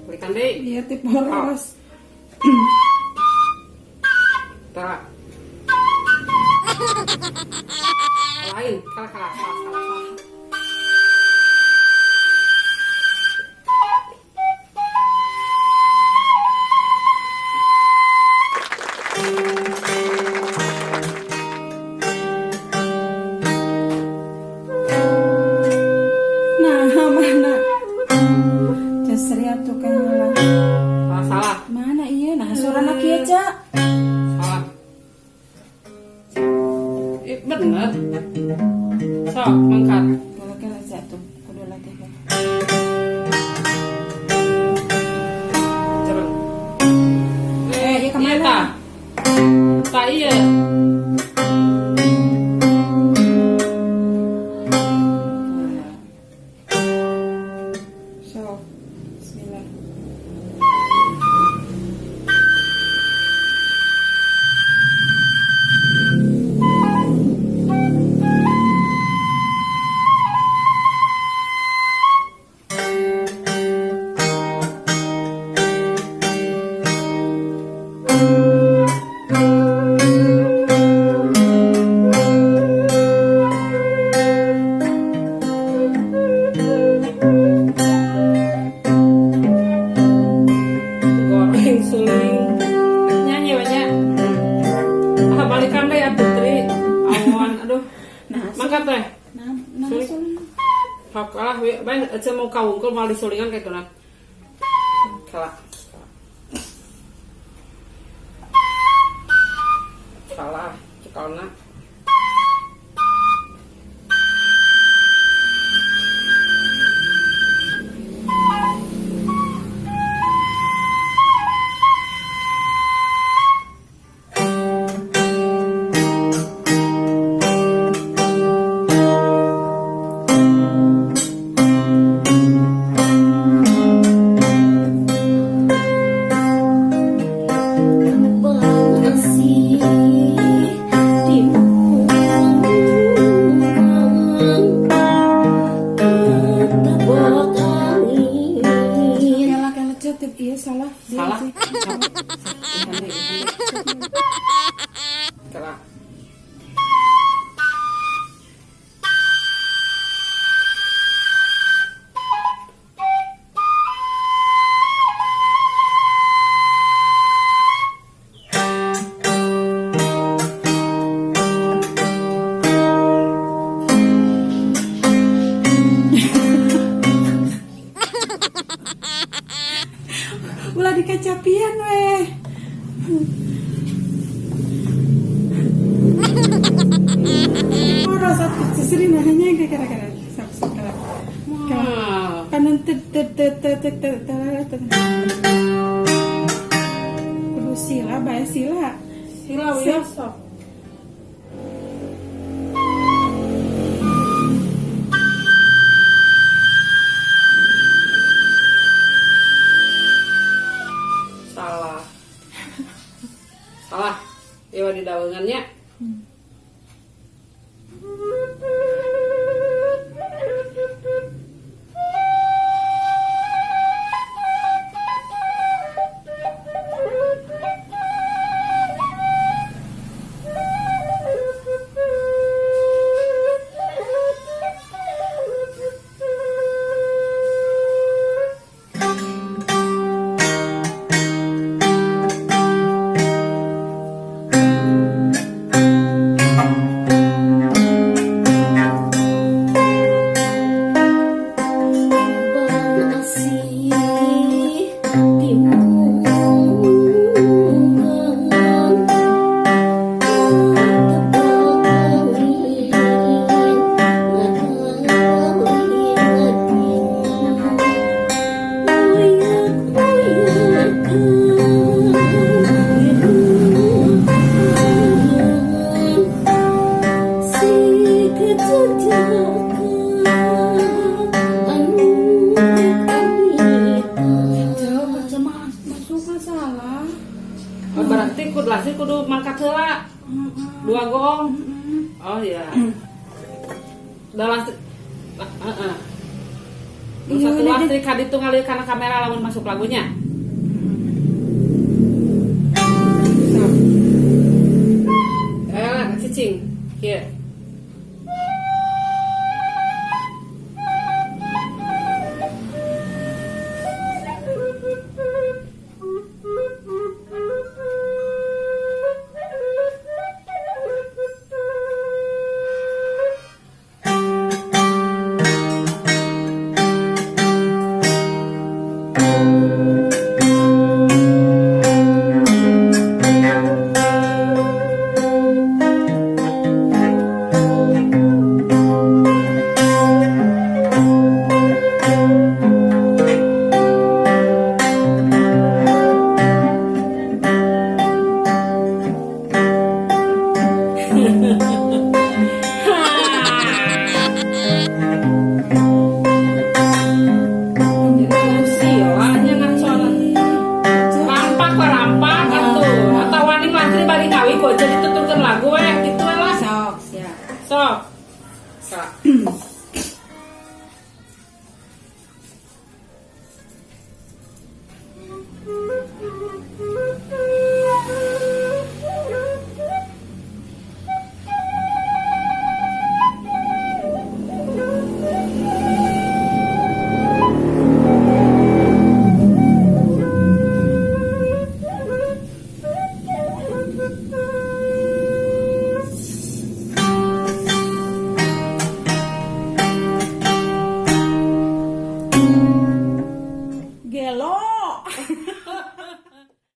Balikan deh. Iya tip boros. Tak. Lain, kalah. Nah, mana? Jasri atuh kalah. Salah. Mana iya? Nah, surana kieu, Cak. Salah. Bener. Sok, mangkat. Kalau jatuh, kudu latih. Cepet. Iya kemana? Iya, tak iya. So, bismillah. Goreng suling. Nyanyi banyak. Ah, balikan deh ya Putri. Awan, aduh. Nah, Mangkat teh. nah, Suling. suling. Hak kalah, bae aja mau kawungkul mau disulingan kayak gitu. Kalah. Salah, cekalna. Kalau tip iya salah. Dia Salah. sih. Kalah. Ulah dikacapian weh. Boros atuh seseri nahanya gara-gara sakala. Ah, Kanan kudu sila bae sila. sila wiasa. Salah. Salah. Iwa di daungannya. kudu mangkat heula. 2 gong. Oh iya. Dalam Terus Iya, satu udah waktu deh. kaditu ngalir karena kamera lamun masuk lagunya. Sok. Cicing. Here.